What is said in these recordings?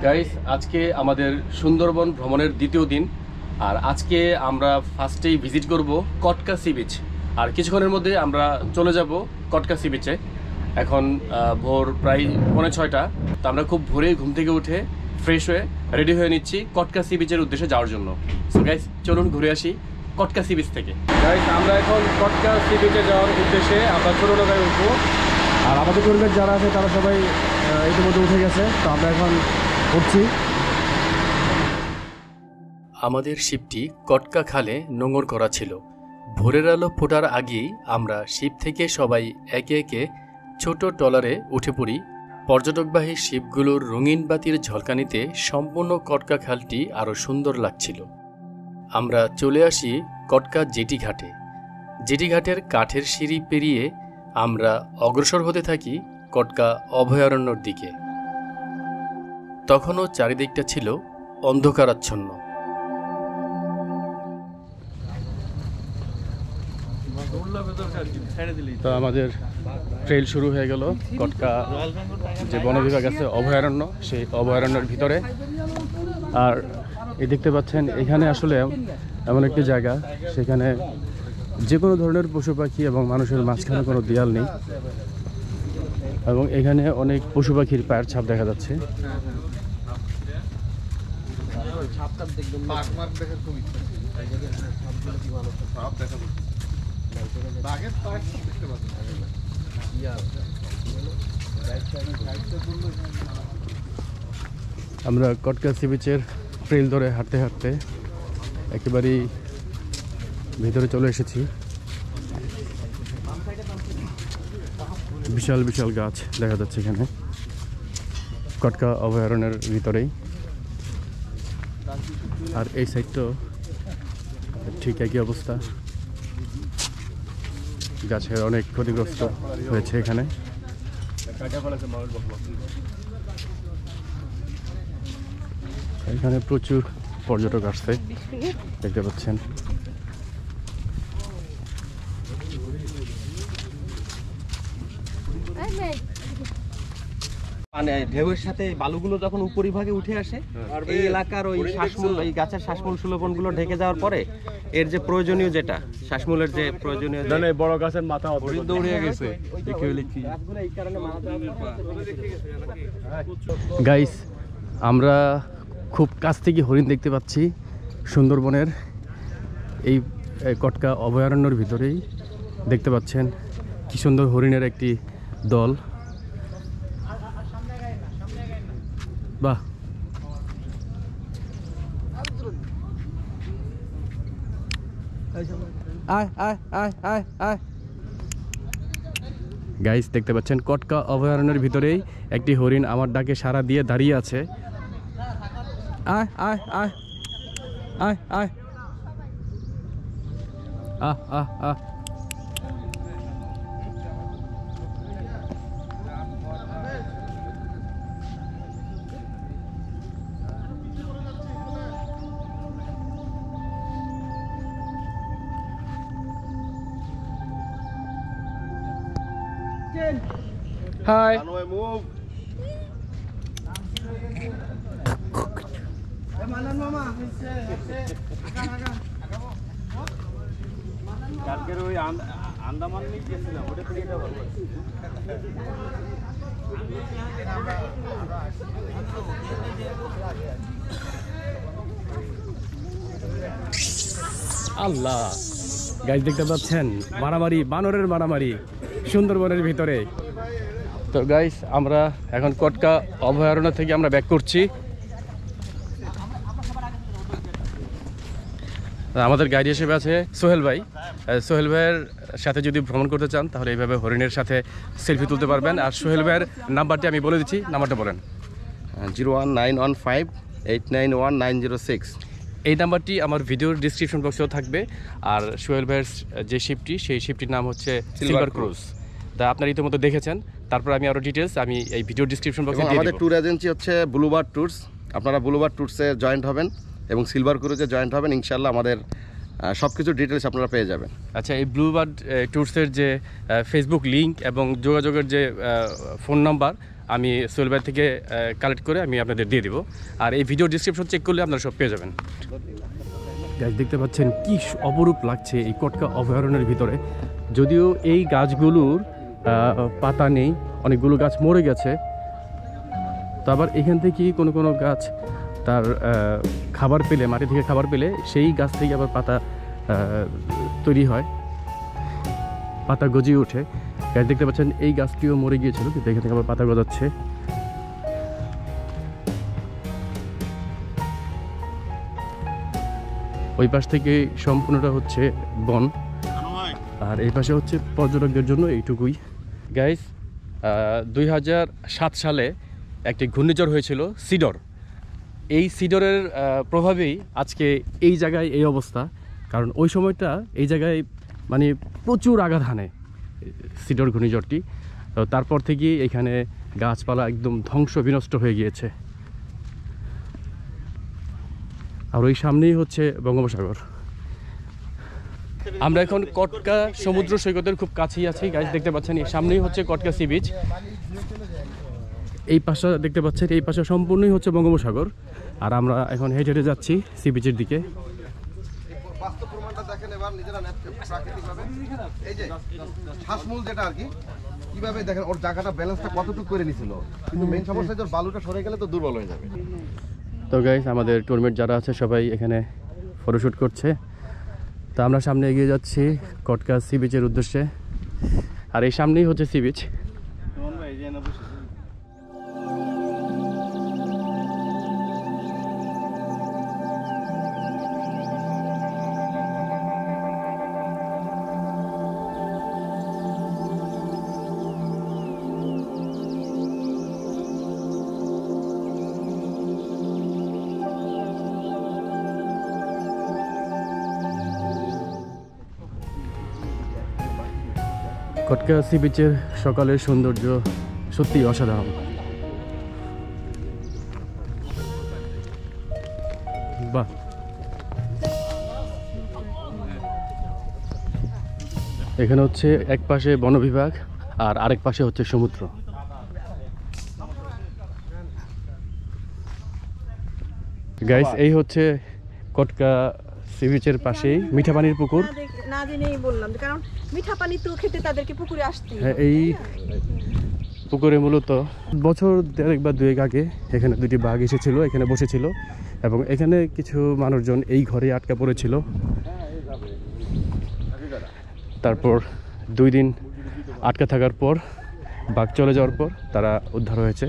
Guys, আজকে আমাদের সুন্দরবন ভ্রমণের দ্বিতীয় দিন। আর আজকে আমরা ফার্স্টেই ভিজিট করব কটকা সি বিচ। আর কিছুক্ষণের মধ্যে আমরা চলে যাব কটকা সি বিচে। এখন ভোর প্রায় 6:45। তো আমরা খুব ভোরে ঘুম থেকে উঠে ফ্রেশ হয়ে রেডি হয়ে নিচ্ছি কটকা সি বিচের উদ্দেশ্যে যাওয়ার জন্য। সো গাইস, চলুন ঘুরে আসি কটকা সি বিচ থেকে। গাইস, আমরা এখন কটকা সি বিচে যাওয়ার উদ্দেশ্যে আমরা ছোটো নৌকায় উঠবো। আর আমাদের পরিবার যারা আছে তারা সবাই ইতিমধ্যে উঠে গেছে। তো আমরা এখন উঠছি। আমাদের শিপটি কটকা খালে নোঙর করা ছিল। ভোরের আলো ফোটার আগেই আমরা শিপ থেকে সবাই একে একে ছোট ট্রলারে উঠে পড়ি। পর্যটকবাহী শিপগুলোর রঙিন বাতির ঝলকানিতে সম্পূর্ণ কটকা খালটি আরও সুন্দর লাগছিল। আমরা চলে আসি কটকা জেটি ঘাটে। জেটি ঘাটের কাঠের সিঁড়ি পেরিয়ে আমরা অগ্রসর হতে থাকি কটকা অভয়ারণ্যর দিকে। তখনও চারিদিকটা ছিল অন্ধকারাচ্ছন্ন। তো আমাদের ট্রেল শুরু হয়ে গেল কটকা যে বন বিভাগ আছে অভয়ারণ্য, সেই অভয়ারণ্যের ভিতরে। আর এই দেখতে পাচ্ছেন এখানে আসলে এমন একটি জায়গা, সেখানে যে কোনো ধরনের পশু পাখি এবং মানুষের মাঝখানে কোনো দেয়াল নেই, এবং এখানে অনেক পশু পাখির পায়ের ছাপ দেখা যাচ্ছে। আমরা কটকা সি বিচের ট্রেল ধরে হাঁটতে হাঁটতে একেবারেই ভিতরে চলে এসেছি। বিশাল বিশাল গাছ দেখা যাচ্ছে এখানে কটকা অভয়ারণ্যের ভিতরেই। আর এই সাইডটাও ঠিক একই অবস্থা, গাছের অনেক ক্ষতিগ্রস্ত হয়েছে এখানে। এখানে প্রচুর পর্যটক আসছে, দেখতে পাচ্ছেন। মানে ঢেউয়ের সাথে বালুগুলো যখন উপরিভাগে উঠে আসে, এই এলাকার ওই শ্বাসমূল, এই গাছের শ্বাসমূল সুলভনগুলো ঢেকে যাওয়ার পরে এর যে প্রয়োজনীয়, যেটা শ্বাসমূলের যে প্রয়োজনীয়, বড় গাছের মাথা দৌড়িয়ে গেছে। গাইস, আমরা খুব কাছ থেকে হরিণ দেখতে পাচ্ছি সুন্দরবনের এই কটকা অভয়ারণ্যের ভিতরেই। দেখতে পাচ্ছেন কি সুন্দর হরিণের একটি দল। বাহ, গাইস দেখতে পাচ্ছেন কটকা অভয়ারণ্যের ভিতরেই একটি হরিণ আমার ডাকে সাড়া দিয়ে দাঁড়িয়ে আছে। আয় আয় আয় আয় আয়, আহ আহ আহ। Hi. কালকের ওই আন্দামান নিয়ে গেছিলাম, ওটা থেকে এটা ভালো। আল্লাহ, গাইস দেখতে পাচ্ছেন মারামারি, বানরের মারামারি সুন্দরবনের ভিতরে। তো গাইস, আমরা এখন কটকা অভয়ারণ্য থেকে আমরা ব্যাক করছি। আমাদের গাইড হিসেবে আছে সোহেল ভাই। সোহেল ভাইয়ের সাথে যদি ভ্রমণ করতে চান তাহলে এইভাবে হরিণের সাথে সেলফি তুলতে পারবেন। আর সোহেল ভাইয়ের নাম্বারটি আমি বলে দিচ্ছি, নাম্বারটা বলেন। 01915891906। এই নাম্বারটি আমার ভিডিওর ডিসক্রিপশন বক্সেও থাকবে। আর সোহেল ভাইয়ের যে শিপটি, সেই শিপটির নাম হচ্ছে সিলভার ক্রুজ। তা আপনারা ইতিমধ্যে দেখেছেন। তারপর আমি আরও ডিটেলস আমি এই ভিডিও ডিসক্রিপশন বক্সে দিয়ে দেব। আমাদের ট্যুর এজেন্সি হচ্ছে ব্লুবার্ড ট্যুরস। আপনারা ব্লুবার্ড ট্যুরসে জয়েন্ট হবেন এবং সিলভার ক্রুজে জয়েন্ট হবেন। ইনশাআল্লাহ আমাদের সব কিছু ডিটেলস আপনারা পেয়ে যাবেন। আচ্ছা, এই ব্লুবার্ড ট্যুরসের যে ফেসবুক লিঙ্ক এবং যোগাযোগের যে ফোন নাম্বার আমি সোহেল ভাই থেকে কালেক্ট করে আমি আপনাদের দিয়ে দিব। আর এই ভিডিও ডিসক্রিপশন চেক করলে আপনারা সব পেয়ে যাবেন। গাছ দেখতে পাচ্ছেন কি অপরূপ লাগছে এই কটকা অভয়ারণ্যের ভিতরে। যদিও এই গাছগুলোর পাতা নেই, অনেকগুলো গাছ মরে গেছে, তো আবার এখান থেকে কোনো কোনো গাছ তার খাবার পেলে, মাটি থেকে খাবার পেলে সেই গাছ থেকে আবার পাতা তৈরি হয়, পাতা গজিয়ে ওঠে। গাছ দেখতে পাচ্ছেন এই গাছটিও মরে গিয়েছিল, কিন্তু এখান থেকে আবার পাতা গজাচ্ছে। ওই পাশ থেকে সম্পূর্ণটা হচ্ছে বন, আর এই পাশে হচ্ছে পর্যটকদের জন্য এইটুকুই। গাইস 2007 সালে একটি ঘূর্ণিঝড় হয়েছিল সিডর। এই সিডরের প্রভাবেই আজকে এই জায়গায় এই অবস্থা, কারণ ওই সময়টা এই জায়গায় মানে প্রচুর আঘাত হানে সিডর ঘূর্ণিঝড়টি। তো তারপর থেকে এখানে গাছপালা একদম ধ্বংস বিনষ্ট হয়ে গিয়েছে। আর ওই সামনেই হচ্ছে বঙ্গোপসাগর। আমরা এখন কটকা সমুদ্র সৈকতের খুব কাছেই আছি। গাছ দেখতে পাচ্ছেন এই সামনেই হচ্ছে কটকা সি বিচ। এই পাশে দেখতে পাচ্ছেন, এই পাশে সম্পূর্ণই হচ্ছে বঙ্গোপসাগর। আর আমরা এখন হেঁটে হেঁটে যাচ্ছি সি বিচের দিকে। এই যে শ্বাসমূল যেটা আর কি, কিভাবে দেখেন ওর জায়গাটা ব্যালেন্সটা কতটুকু করে নিছিল, কিন্তু মেইন সমস্যা হচ্ছে বালুটা সরে গেলে তো দুর্বল হয়ে যাবে। তো গাইস আমাদের টুরমেট যারা আছে সবাই এখানে ফটোশ্যুট করছে। তো আমরা সামনে এগিয়ে যাচ্ছি কটকা সি বিচের উদ্দেশ্যে। আর এই সামনেই হচ্ছে সি বিচ। কটকা সি বিচের সকালের সৌন্দর্য সত্যি অসাধারণ। বাহ, এখানে হচ্ছে এক পাশে বন বিভাগ আর আরেক পাশে হচ্ছে সমুদ্র। গাইস এই হচ্ছে কটকা সি বিচের পাশেই মিঠা পানির পুকুর। না জেনেই বললাম, কারণ মিঠা পানি তো খেতে তাদেরকে পুকুরে আসতে। হ্যাঁ, এই পুকুরে মূলত বছর দেড়েক বা দুয়েক আগে এখানে দুটি বাঘ এসেছিল, এখানে বসেছিল, এবং এখানে কিছু মানুষজন এই ঘরে আটকা পড়েছিল। তারপর 2 দিন আটকা থাকার পর বাঘ চলে যাওয়ার পর তারা উদ্ধার হয়েছে।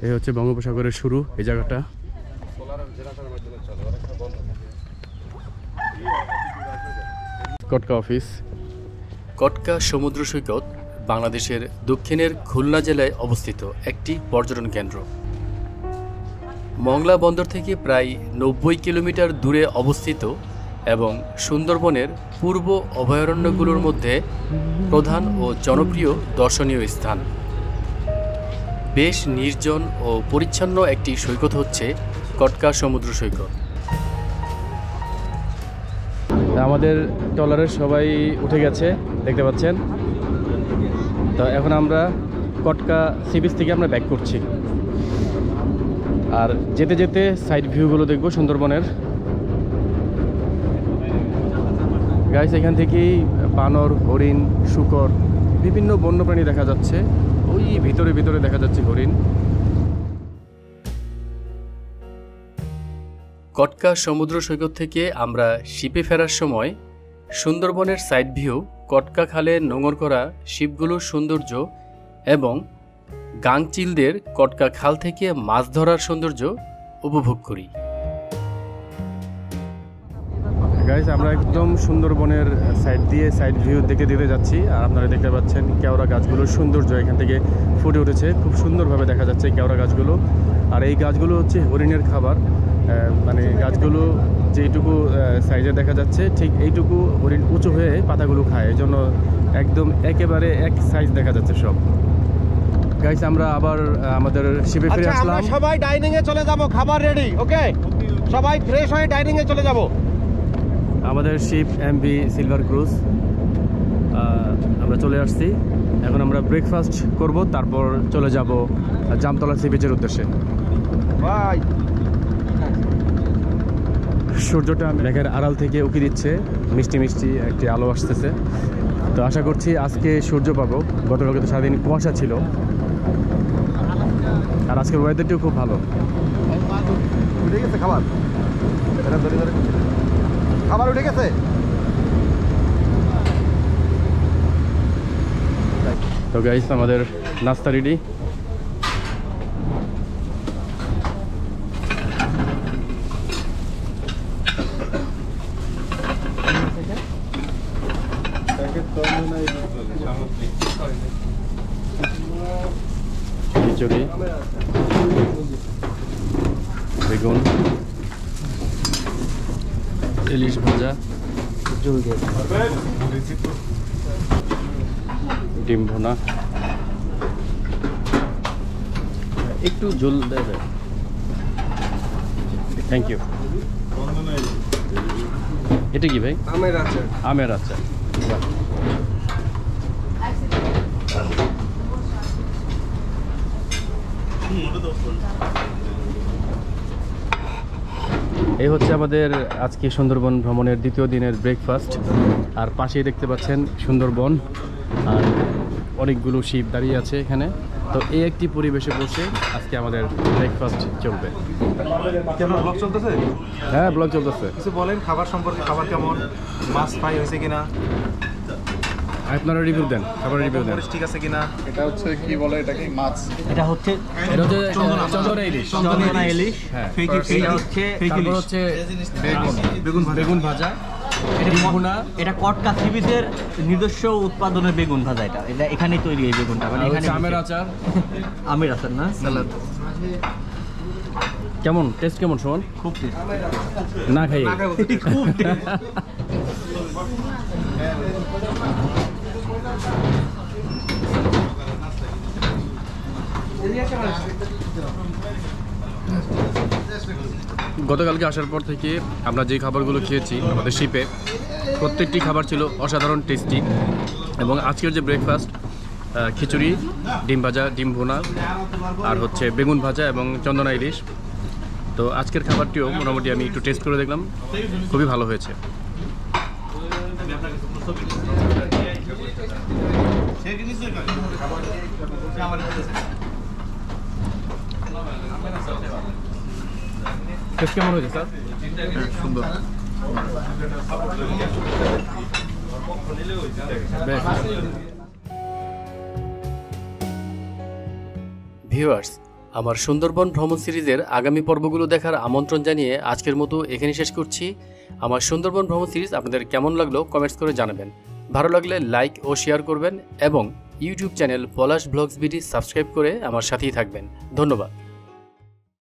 এই হচ্ছে বঙ্গোপসাগরের শুরু, এই জায়গাটা। কটকা অফিস। কটকা সমুদ্র সৈকত বাংলাদেশের দক্ষিণের খুলনা জেলায় অবস্থিত একটি পর্যটন কেন্দ্র। মংলা বন্দর থেকে প্রায় 90 কিলোমিটার দূরে অবস্থিত এবং সুন্দরবনের পূর্ব অভয়ারণ্যগুলোর মধ্যে প্রধান ও জনপ্রিয় দর্শনীয় স্থান। বেশ নির্জন ও পরিচ্ছন্ন একটি সৈকত হচ্ছে কটকা সমুদ্র সৈকত। আমাদের ট্রলারের সবাই উঠে গেছে দেখতে পাচ্ছেন। তো এখন আমরা কটকা সি বিচ থেকে আমরা ব্যাক করছি, আর যেতে যেতে সাইড ভিউগুলো দেখবো সুন্দরবনের। গাইস এখান থেকেই বানর, হরিণ, শূকর, বিভিন্ন বন্যপ্রাণী দেখা যাচ্ছে। ওই ভিতরে ভিতরে দেখা যাচ্ছে হরিণ। কটকা সমুদ্র সৈকত থেকে আমরা শিপে ফেরার সময় সুন্দরবনের সাইড ভিউ, কটকা খালে নোঙর করা শিপগুলোর সৌন্দর্য এবং গাংচিলদের কটকা খাল থেকে মাছ ধরার সৌন্দর্য উপভোগ করি। গাইস আমরা একদম সুন্দরবনের সাইড দিয়ে সাইড ভিউ দেখে দিতে যাচ্ছি, আর আপনারা দেখতে পাচ্ছেন কেওড়া গাছগুলোর সৌন্দর্য এখান থেকে ফুটে উঠেছে। খুব সুন্দরভাবে দেখা যাচ্ছে কেওড়া গাছগুলো। আর এই গাছগুলো হচ্ছে হরিণের খাবার, মানে গাছগুলো যেইটুকু সাইজে দেখা যাচ্ছে ঠিক এইটুকু হরিণ উঁচু হয়ে পাতাগুলো খায়, এই জন্য একদম একেবারে এক সাইজ দেখা যাচ্ছে সব। গাইস আমরা আবার আমাদের শিপে ফিরে আসলাম। আমরা সবাই ডাইনিং এ চলে যাব, খাবার রেডি। ওকে, সবাই ফ্রেশ হয়ে ডাইনিং এ চলে যাব। আমাদের শিপ এমভি সিলভার ক্রুজ আমরা চলে আসছি। এখন আমরা ব্রেকফাস্ট করব, তারপর চলে যাব জামতলা সি বিচের উদ্দেশ্যে। ভাই সূর্যটা মেঘের আড়াল থেকে উকি দিচ্ছে, মিষ্টি মিষ্টি একটি আলো আসতেছে। তো আশা করছি আজকে সূর্য পাবো। গতকালকে তো সারাদিন কুয়াশা ছিল, আর আজকের ওয়েদারটিও খুব ভালো। উঠে গেছে খাবার, খাবার উঠে গেছে। তো গাইস, আমাদের নাস্তা রেডি। খিচুড়ি, বেগুন, ইলিশ ভাজা, ডিম ভুনা, একটু ঝোল দেবে। Thank you. এটা কি ভাই? আমের আচার। এই হচ্ছে আমাদের আজকে সুন্দরবন ভ্রমণের দ্বিতীয় দিনের ব্রেকফাস্ট। আর পাশেই দেখতে পাচ্ছেন সুন্দরবন, আর অনেকগুলো শিপ দাঁড়িয়ে আছে এখানে। তো এই একটি পরিবেশে বসে আজকে আমাদের ব্রেকফাস্ট চলবে। কেমন ব্লগ চলতেছে? হ্যাঁ, ব্লগ চলতেছে। কিছু বলেন খাবার সম্পর্কে, খাবার কেমন, মাছ ফ্রাই হয়েছে কিনা, আপনারা রিভিউ দেন, খাবার রিভিউ দেন। ঠিক আছে কিনা। এটা হচ্ছে কি বলে এটাকে মাছ, এটা হচ্ছে চন্দনা ইলিশ। চন্দনা ইলিশ। হ্যাঁ, এটা হচ্ছে তারপর হচ্ছে বেগুন ভাজা, এটা কটকা সি বিচের নিজস্ব উৎপাদনের বেগুন ভাজা। এটা এখানেই তৈরি এই বেগুনটা, মানে এখানে আমের আচার। আমের আচার না, স্যালাড। কেমন টেস্ট, কেমন সুমন? খুব টেস্ট। না খাই খুব টেস্ট। গতকালকে আসার পর থেকে আমরা যে খাবারগুলো খেয়েছি আমাদের শিপে, প্রত্যেকটি খাবার ছিল অসাধারণ টেস্টি। এবং আজকের যে ব্রেকফাস্ট, খিচুড়ি, ডিম ভাজা, ডিম ভুনা, আর হচ্ছে বেগুন ভাজা এবং চন্দনা ইলিশ। তো আজকের খাবারটিও মোটামুটি আমি একটু টেস্ট করে দেখলাম, খুবই ভালো হয়েছে। টেস্ট কেমন হয়েছে স্যার? সুন্দর। ভিউয়ার্স, আমার সুন্দরবন ভ্রমণ সিরিজের আগামী পর্বগুলো দেখার আমন্ত্রণ জানিয়ে আজকের মতো এখানে শেষ করছি। আমার সুন্দরবন ভ্রমণ সিরিজ আপনাদের কেমন লাগলো কমেন্টস করে জানাবেন। ভালো লাগলে লাইক ও শেয়ার করবেন এবং ইউটিউব চ্যানেল পলাশ ব্লগস বিডি সাবস্ক্রাইব করে আমার সাথেই থাকবেন। ধন্যবাদ।